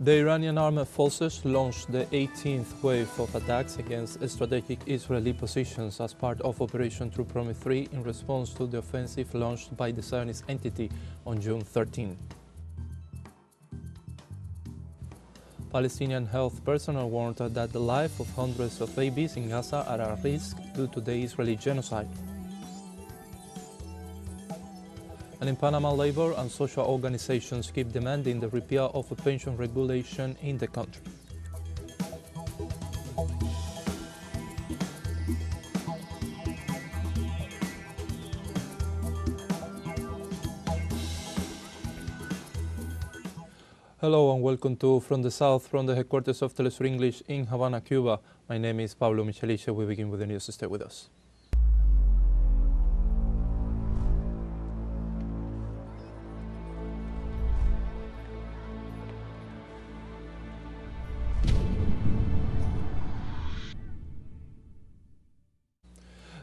The Iranian armed forces launched the 18th wave of attacks against strategic Israeli positions as part of Operation True Promise 3 in response to the offensive launched by the Zionist entity on June 13. Palestinian health personnel warned that the life of hundreds of babies in Gaza are at risk due to the Israeli genocide. And in Panama, labor and social organizations keep demanding the repeal of a pension regulation in the country. Hello and welcome to From the South, from the headquarters of teleSUR English in Havana, Cuba. My name is Pablo Micheliche. We begin with the news. Stay with us.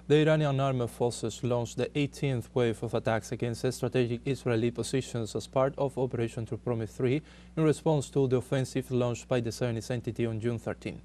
The Iranian armed forces launched the 18th wave of attacks against strategic Israeli positions as part of Operation True Promise 3 in response to the offensive launched by the Zionist entity on June 13.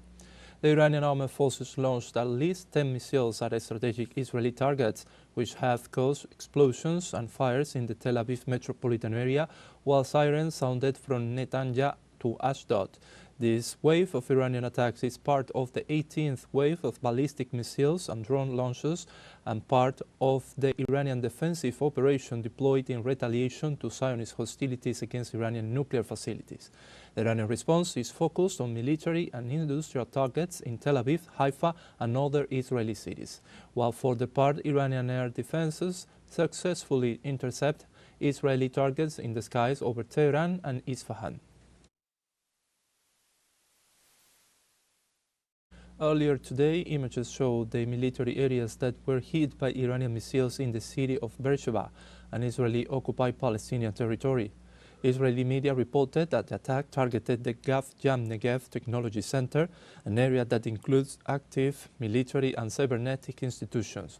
The Iranian armed forces launched at least 10 missiles at strategic Israeli targets, which have caused explosions and fires in the Tel Aviv metropolitan area, while sirens sounded from Netanya to Ashdod. This wave of Iranian attacks is part of the 18th wave of ballistic missiles and drone launches and part of the Iranian defensive operation deployed in retaliation to Zionist hostilities against Iranian nuclear facilities. The Iranian response is focused on military and industrial targets in Tel Aviv, Haifa and other Israeli cities, while for the part Iranian air defenses successfully intercept Israeli targets in the skies over Tehran and Isfahan. Earlier today, images showed the military areas that were hit by Iranian missiles in the city of Beersheba, an Israeli-occupied Palestinian territory. Israeli media reported that the attack targeted the Gav Jam Negev Technology Center, an area that includes active military and cybernetic institutions.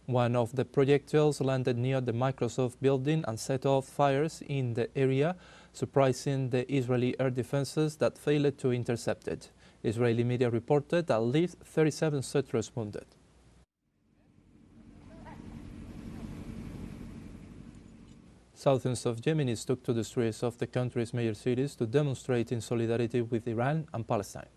One of the projectiles landed near the Microsoft building and set off fires in the area, surprising the Israeli air defenses that failed to intercept it. Israeli media reported at least 37 settlers wounded. Thousands of Yemenis took to the streets of the country's major cities to demonstrate in solidarity with Iran and Palestine.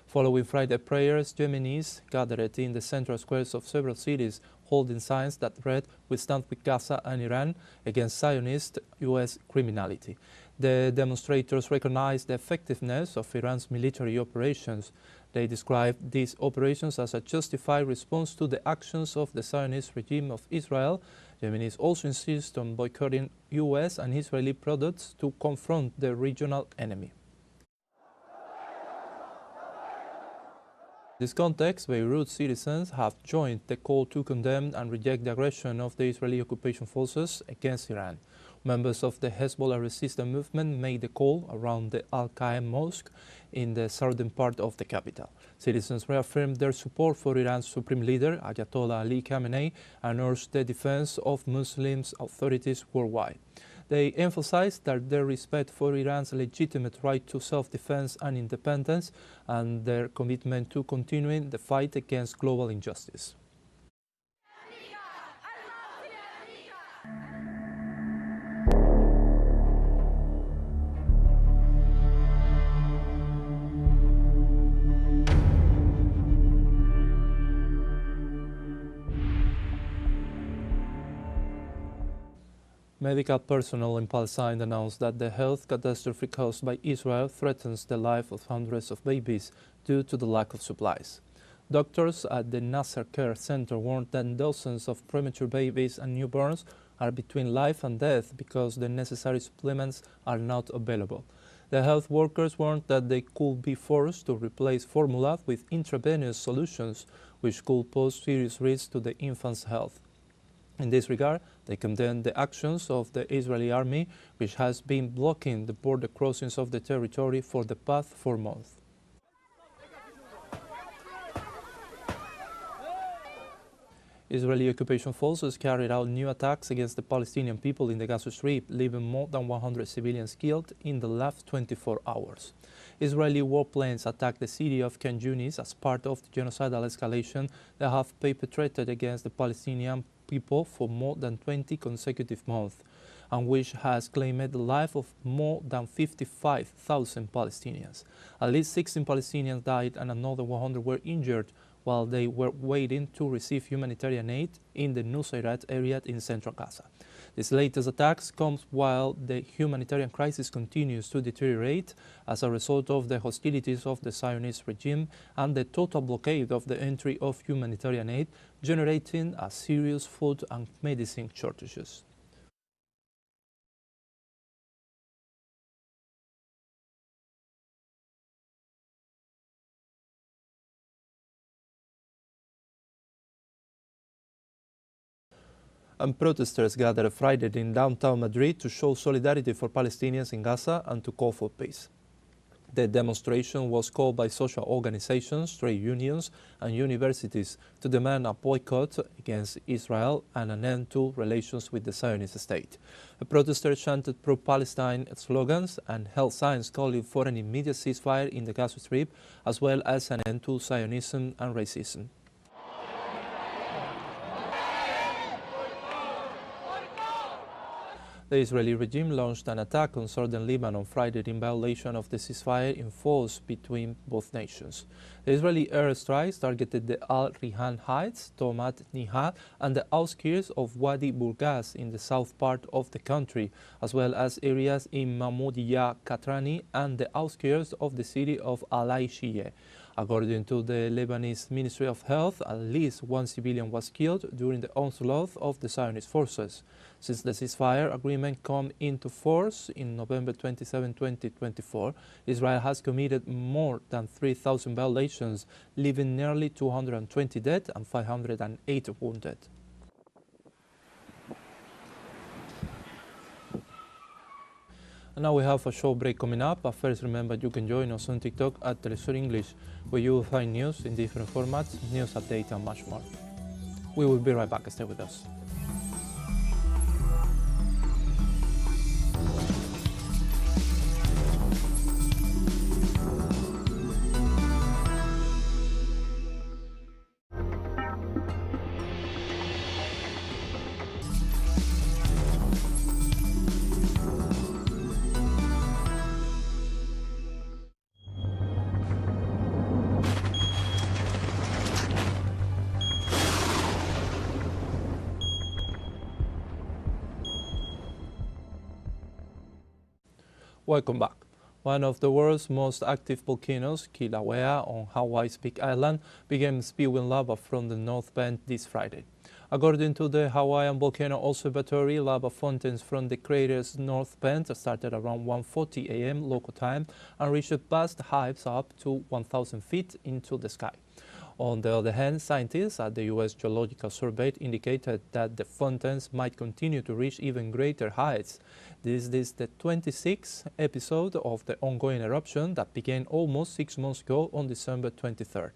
Following Friday prayers, Yemenis gathered in the central squares of several cities, holding signs that read, "We stand with Gaza and Iran against Zionist U.S. criminality." The demonstrators recognized the effectiveness of Iran's military operations. They described these operations as a justified response to the actions of the Zionist regime of Israel. Yemenis also insist on boycotting U.S. and Israeli products to confront the regional enemy. In this context, Beirut citizens have joined the call to condemn and reject the aggression of the Israeli occupation forces against Iran. Members of the Hezbollah resistance movement made the call around the Al-Qaim Mosque in the southern part of the capital. Citizens reaffirmed their support for Iran's supreme leader, Ayatollah Ali Khamenei, and urged the defense of Muslims authorities worldwide. They emphasized that their respect for Iran's legitimate right to self-defense and independence and their commitment to continuing the fight against global injustice. Medical personnel in Palestine announced that the health catastrophe caused by Israel threatens the life of hundreds of babies due to the lack of supplies. Doctors at the Nasser Care Center warned that dozens of premature babies and newborns are between life and death because the necessary supplements are not available. The health workers warned that they could be forced to replace formula with intravenous solutions, which could pose serious risks to the infant's health. In this regard, they condemned the actions of the Israeli army, which has been blocking the border crossings of the territory for the past 4 months. Israeli occupation forces carried out new attacks against the Palestinian people in the Gaza Strip, leaving more than 100 civilians killed in the last 24 hours. Israeli warplanes attacked the city of Khan Yunis as part of the genocidal escalation that have perpetrated against the Palestinian people for more than 20 consecutive months, and which has claimed the life of more than 55,000 Palestinians. At least 16 Palestinians died and another 100 were injured while they were waiting to receive humanitarian aid in the Nusayrat area in central Gaza. This latest attacks comes while the humanitarian crisis continues to deteriorate as a result of the hostilities of the Zionist regime and the total blockade of the entry of humanitarian aid, generating a serious food and medicine shortages. And protesters gathered Friday in downtown Madrid to show solidarity for Palestinians in Gaza and to call for peace. The demonstration was called by social organizations, trade unions, and universities to demand a boycott against Israel and an end to relations with the Zionist state. The protesters chanted pro-Palestine slogans and held signs calling for an immediate ceasefire in the Gaza Strip, as well as an end to Zionism and racism. The Israeli regime launched an attack on southern Lebanon on Friday in violation of the ceasefire enforced between both nations. The Israeli airstrikes targeted the Al-Rihan Heights, Tomat Nihal, and the outskirts of Wadi Burgas in the south part of the country, as well as areas in Mahmoudiyah, Katrani, and the outskirts of the city of Al-Aishiyeh. According to the Lebanese Ministry of Health, at least one civilian was killed during the onslaught of the Zionist forces. Since the ceasefire agreement came into force in November 27, 2024, Israel has committed more than 3,000 violations, leaving nearly 220 dead and 508 wounded. And now we have a short break coming up, but first remember you can join us on TikTok at teleSUR English, where you will find news in different formats, news updates and much more. We will be right back, stay with us. Welcome back. One of the world's most active volcanoes, Kilawea on Hawaii's Big Island, began spewing lava from the North Bend this Friday. According to the Hawaiian Volcano Observatory, lava fountains from the crater's North Bend started around 1:40 a.m. local time and reached vast heights up to 1,000 feet into the sky. On the other hand, scientists at the U.S. Geological Survey indicated that the fountains might continue to reach even greater heights. This is the 26th episode of the ongoing eruption that began almost 6 months ago on December 23rd.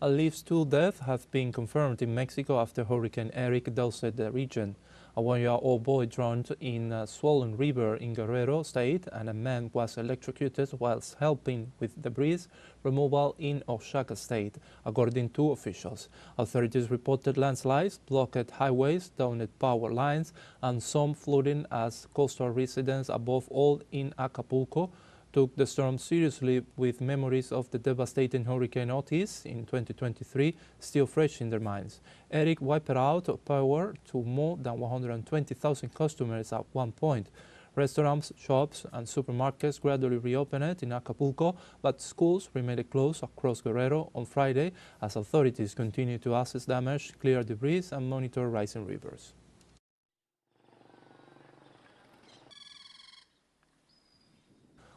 At least 2 deaths have been confirmed in Mexico after Hurricane Eric doused the region. A 1-year-old boy drowned in a swollen river in Guerrero State, and a man was electrocuted whilst helping with debris removal in Oaxaca State, according to officials. Authorities reported landslides, blocked highways, downed power lines, and some flooding as coastal residents, above all in Acapulco, took the storm seriously, with memories of the devastating Hurricane Otis in 2023 still fresh in their minds. Eric wiped out power to more than 120,000 customers at one point. Restaurants, shops, and supermarkets gradually reopened in Acapulco, but schools remained closed across Guerrero on Friday as authorities continue to assess damage, clear debris, and monitor rising rivers.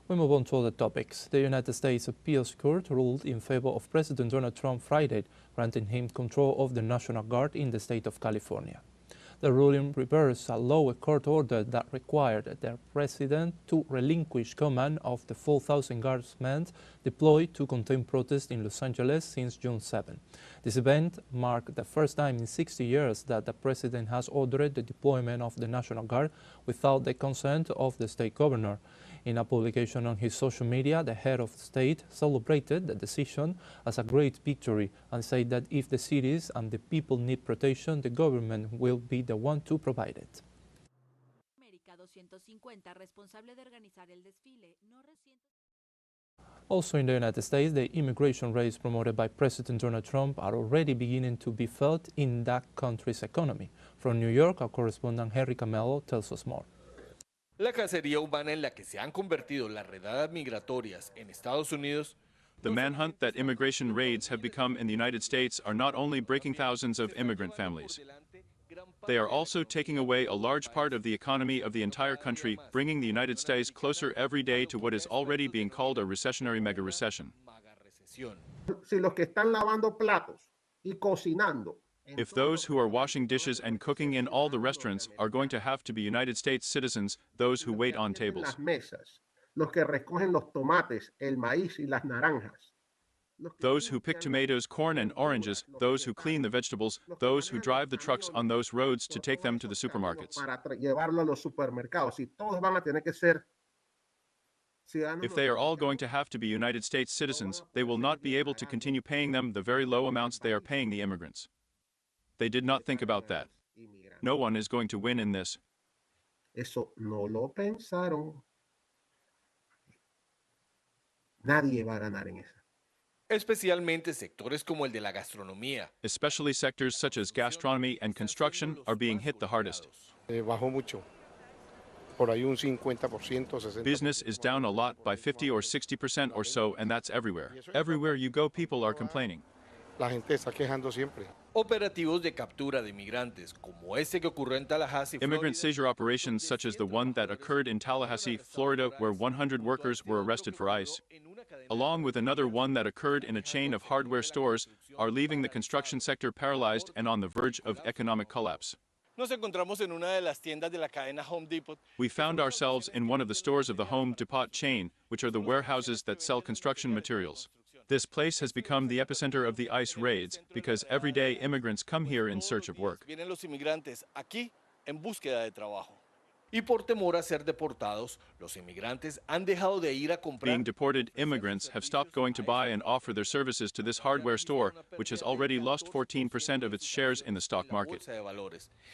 We move on to other topics. The United States Appeals Court ruled in favor of President Donald Trump Friday, granting him control of the National Guard in the state of California. The ruling reversed a lower court order that required the president to relinquish command of the 4,000 guardsmen deployed to contain protests in Los Angeles since June 7. This event marked the first time in 60 years that the president has ordered the deployment of the National Guard without the consent of the state governor. In a publication on his social media, the head of state celebrated the decision as a great victory and said that if the cities and the people need protection, the government will be the one to provide it. Also in the United States, the immigration raids promoted by President Donald Trump are already beginning to be felt in that country's economy. From New York, our correspondent Henry Camelo tells us more. La cacería humana en la que se han convertido las redadas migratorias en Estados Unidos. The manhunt that immigration raids have become in the United States are not only breaking thousands of immigrant families. They are also taking away a large part of the economy of the entire country, bringing the United States closer every day to what is already being called a recessionary mega-recession. Si los que están lavando platos y cocinando. If those who are washing dishes and cooking in all the restaurants are going to have to be United States citizens, those who wait on tables. Los que recogen los tomates, el maíz y las naranjas. Those who pick tomatoes, corn, and oranges, those who clean the vegetables, those who drive the trucks on those roads to take them to the supermarkets. If they are all going to have to be United States citizens, they will not be able to continue paying them the very low amounts they are paying the immigrants. They did not think about that. No one is going to win in this. Eso no lo pensaron. Nadie va a ganar en eso. Especialmente sectores como el de la gastronomía. Especially sectors such as gastronomy and construction are being hit the hardest. Bajó mucho. Por ahí un 50%, 60%. Business is down a lot by 50 or 60% or so, and that's everywhere. Everywhere you go, people are complaining. La gente está quejando siempre. Operativos de captura de migrantes como este que ocurrió en Tallahassee, Immigrant seizure operations such as the one that occurred in Tallahassee, Florida, where 100 workers were arrested for ICE, along with another one that occurred in a chain of hardware stores, are leaving the construction sector paralyzed and on the verge of economic collapse. Nos encontramos en una de las tiendas de la cadena Home Depot. We found ourselves in one of the stores of the Home Depot chain, which are the warehouses that sell construction materials. This place has become the epicenter of the ICE raids because every day immigrants come here in search of work. Vienen los inmigrantes aquí en búsqueda de trabajo. Y por temor a ser deportados, los inmigrantes han dejado de ir a comprar. Being deported immigrants have stopped going to buy and offer their services to this hardware store, which has already lost 14% of its shares in the stock market.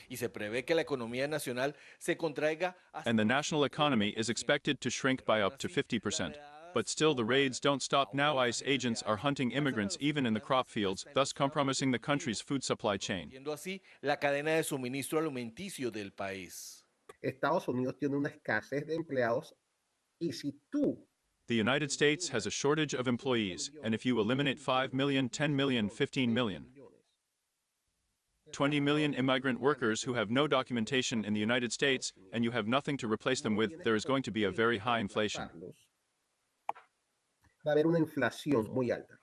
Y se prevé que la economía nacional se contraiga. And the national economy is expected to shrink by up to 50%. But still the raids don't stop now. ICE agents are hunting immigrants even in the crop fields, thus compromising the country's food supply chain. Así la cadena de suministro alimenticio del país. Estados Unidos tiene una escasez de empleados y si tú The United States has a shortage of employees, and if you eliminate 5 million, 10 million, 15 million, 20 million immigrant workers who have no documentation in the United States, and you have nothing to replace them with, there is going to be a very high inflation. Va a haber una inflación muy alta.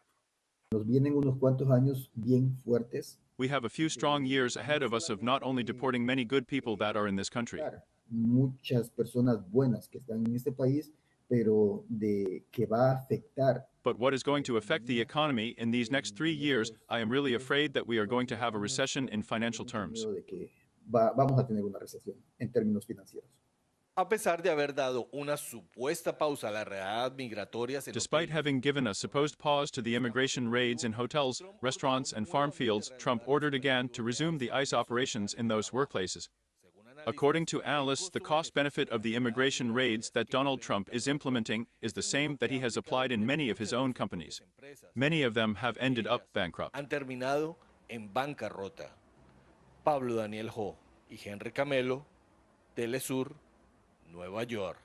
Nos vienen unos cuantos años bien fuertes. We have a few strong years ahead of us of not only deporting many good people that are in this country. Muchas personas buenas que están en este país, pero de que va a afectar. But what is going to affect the economy in these next 3 years, I am really afraid that we are going to have a recession in financial terms. De que vamos a tener una recesión en términos financieros. A pesar de haber dado una supuesta pausa a las redadas migratorias, despite having given a supposed pause to the immigration raids in hotels, restaurants, and farm fields, Trump ordered again to resume the ICE operations in those workplaces. According to analysts, the cost-benefit of the immigration raids that Donald Trump is implementing is the same that he has applied in many of his own companies. Many of them have ended up bankrupt. Han terminado en bancarrota. Pablo Daniel Ho y Henry Camelo, TeleSUR, Nueva York.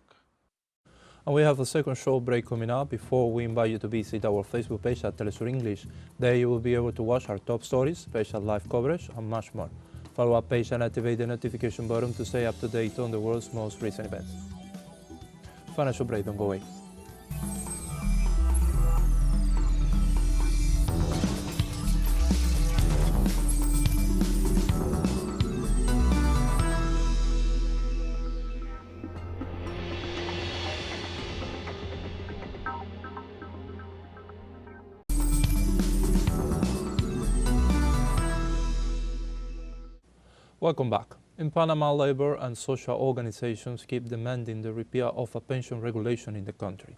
And we have a second short break coming up before we invite you to visit our Facebook page at teleSUR English. There you will be able to watch our top stories, special live coverage, and much more. Follow our page and activate the notification button to stay up to date on the world's most recent events. Financial break, don't go away. Welcome back. In Panama, labor and social organizations keep demanding the repeal of a pension regulation in the country.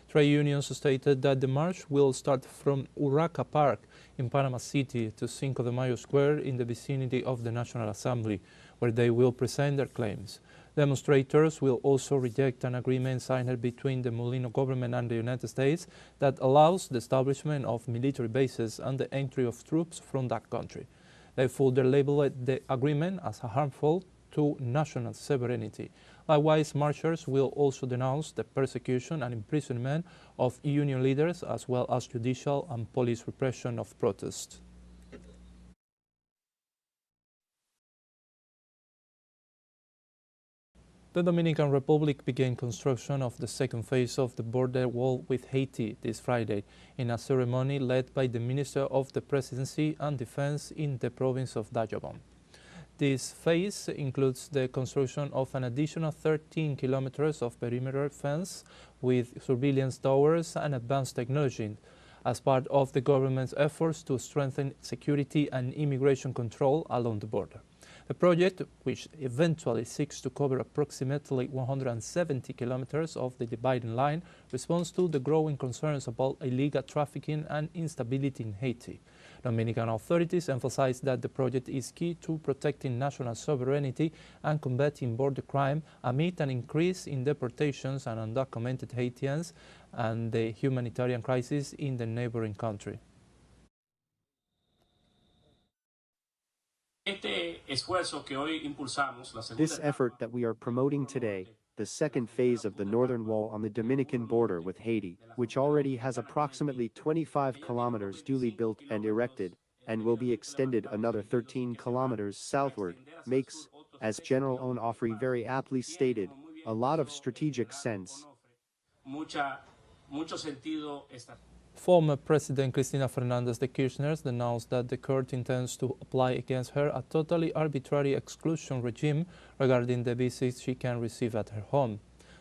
Trade unions stated that the march will start from Urraca Park in Panama City to Cinco de Mayo Square in the vicinity of the National Assembly, where they will present their claims. Demonstrators will also reject an agreement signed between the Molino government and the United States that allows the establishment of military bases and the entry of troops from that country. They further labeled the agreement as harmful to national sovereignty. Likewise, marchers will also denounce the persecution and imprisonment of union leaders, as well as judicial and police repression of protests. The Dominican Republic began construction of the second phase of the border wall with Haiti this Friday in a ceremony led by the Minister of the Presidency and Defense in the province of Dajabon. This phase includes the construction of an additional 13 kilometers of perimeter fence with surveillance towers and advanced technology as part of the government's efforts to strengthen security and immigration control along the border. The project, which eventually seeks to cover approximately 170 kilometers of the dividing line, responds to the growing concerns about illegal trafficking and instability in Haiti. Dominican authorities emphasize that the project is key to protecting national sovereignty and combating border crime amid an increase in deportations and undocumented Haitians and the humanitarian crisis in the neighboring country. This effort that we are promoting today, the second phase of the northern wall on the Dominican border with Haiti, which already has approximately 25 kilometers duly built and erected, and will be extended another 13 kilometers southward, makes, as General Onofre very aptly stated, a lot of strategic sense. Former President Christina Fernandez, the Kishners, announced that the court intends to apply against her a totally arbitrary exclusion regime regarding the visits she can receive at her home.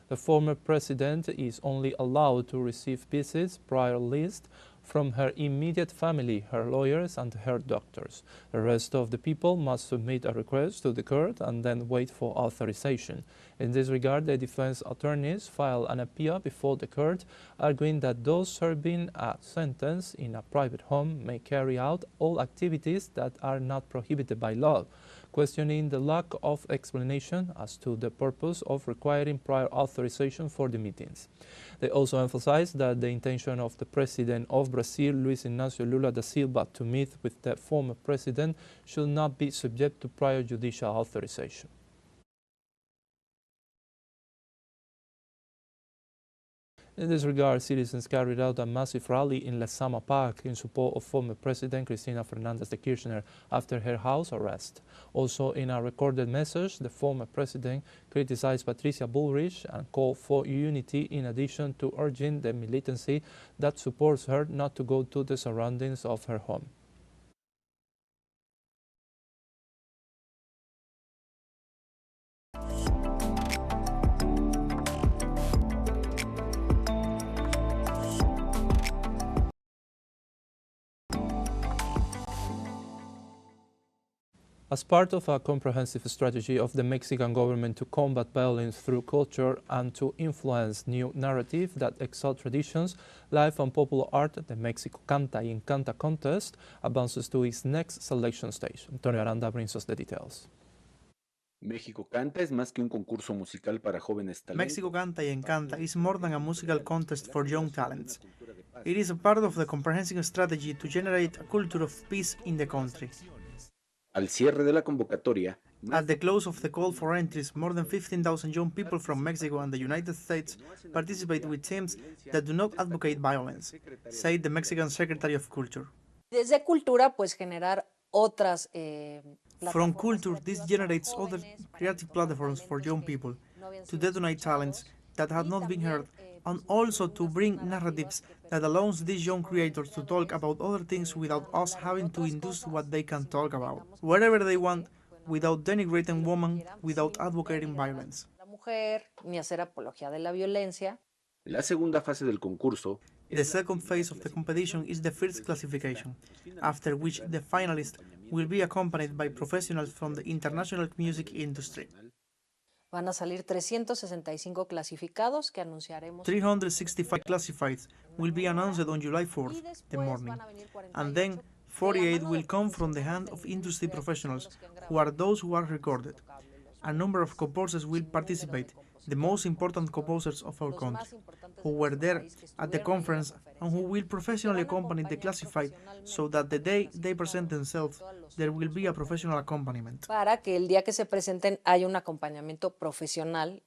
The former president is only allowed to receive visits prior list from her immediate family, her lawyers, and her doctors. The rest of the people must submit a request to the court and then wait for authorization. In this regard, the defense attorneys filed an appeal before the court, arguing that those serving a sentence in a private home may carry out all activities that are not prohibited by law, questioning the lack of explanation as to the purpose of requiring prior authorization for the meetings. They also emphasized that the intention of the President of Brazil, Luis Inácio Lula da Silva, to meet with the former president should not be subject to prior judicial authorization. In this regard, citizens carried out a massive rally in Lezama Park in support of former President Christina Fernandez de Kirchner after her house arrest. Also, in a recorded message, the former president criticized Patricia Bullrich and called for unity, in addition to urging the militancy that supports her not to go to the surroundings of her home. As part of a comprehensive strategy of the Mexican government to combat violence through culture and to influence new narratives that exalt traditions, life and popular art, the Mexico Canta y Encanta contest advances to its next selection stage. Antonio Aranda brings us the details. México Canta es más que un concurso musical para jóvenes talentos. Mexico Canta y Encanta is more than a musical contest for young talents. It is a part of the comprehensive strategy to generate a culture of peace in the country. Al cierre de la convocatoria, at the close of the call for entries, more than 15,000 young people from Mexico and the United States participate with teams that do not advocate violence, said the Mexican Secretary of Culture. Desde cultura, pues generar otras From culture, this generates other creative platforms for young people to detonate talents that had not been heard, and also to bring narratives that allows these young creators to talk about other things without us having to induce what they can talk about, wherever they want, without denigrating women, without advocating violence. La mujer, ni hacer apología de la violencia. La segunda fase del concurso, the second phase of the competition is the first classification, after which the finalists will be accompanied by professionals from the international music industry. Van a salir 365 clasificados que anunciaremos. 365 classifieds will be announced on July 4th, the morning, and then 48 will come from the hand of industry professionals, who are those who are recorded. A number of composers will participate, the most important composers of our country, who were there at the conference and who will professionally accompany the classified, so that the day they present themselves, there will be a professional accompaniment. Para que el día que se presenten haya un acompañamiento profesional.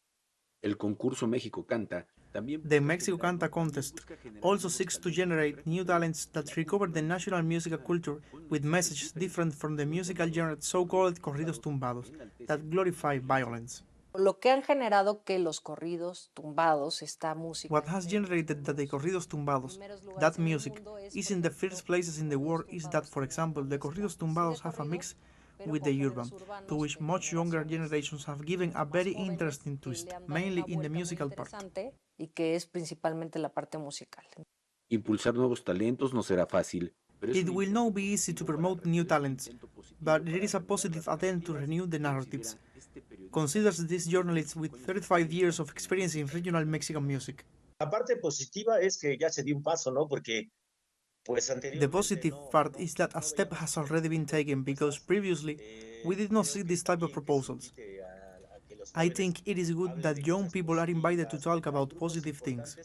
El concurso México Canta también The Mexico Canta contest also seeks to generate new talents that recover the national musical culture with messages different from the musical genre so-called corridos tumbados that glorify violence. Lo que han generado que los corridos tumbados, esta música. What has generated that the corridos tumbados, that music, is in the first places in the world is that, for example, the corridos tumbados have a mix with the urban, to which much younger generations have given a very interesting twist, mainly in the musical part. Y que es principalmente la parte musical. Impulsar nuevos talentos no será fácil. It will not be easy to promote new talents, but there is a positive attempt to renew the narratives. Considers this journalist with 35 years of experience in regional Mexican music. La parte positiva es que ya se dio un paso, ¿no? Porque the positive part is that a step has already been taken, because previously we did not see this type of proposals. I think it is good that young people are invited to talk about positive things.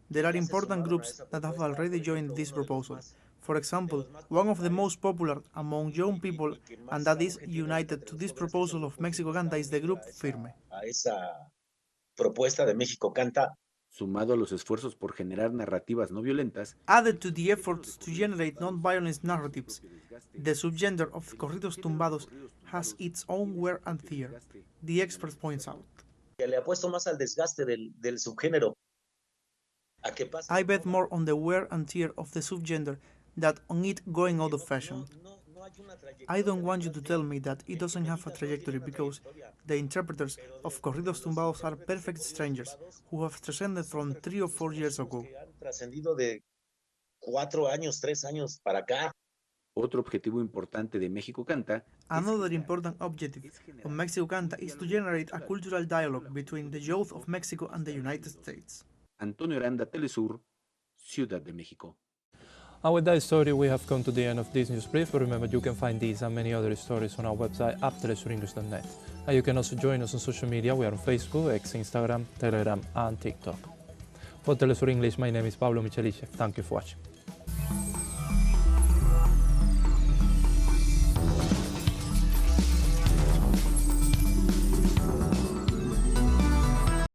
There are important groups that have already joined this proposal. For example, one of the most popular among young people, and that is united to this proposal of Mexico Canta, is the group Firme. A esa propuesta de México Canta, sumado a los esfuerzos por generar narrativas no violentas, added to the efforts to generate non-violence narratives, the subgender of corridos tumbados has its own wear and tear, the expert points out. Le apuesto más al desgaste del subgénero. I bet more on the wear and tear of the subgender than on it going out of fashion. I don't want you to tell me that it doesn't have a trajectory, because the interpreters of corridos tumbados are perfect strangers who have transcended from 3 or 4 years ago. Trascendido de 4 años, 3 años para acá. Otro objetivo importante de México Canta. Another important objective of Mexico Canta is to generate a cultural dialogue between the youth of Mexico and the United States. Antonio Aranda, telesur, Ciudad de México. And with that story, we have come to the end of this news brief. But remember, you can find these and many other stories on our website at telesurenglish.net. And you can also join us on social media. We are on Facebook, X, Instagram, Telegram, and TikTok. For Telesur English, my name is Pablo Michelichev. Thank you for watching.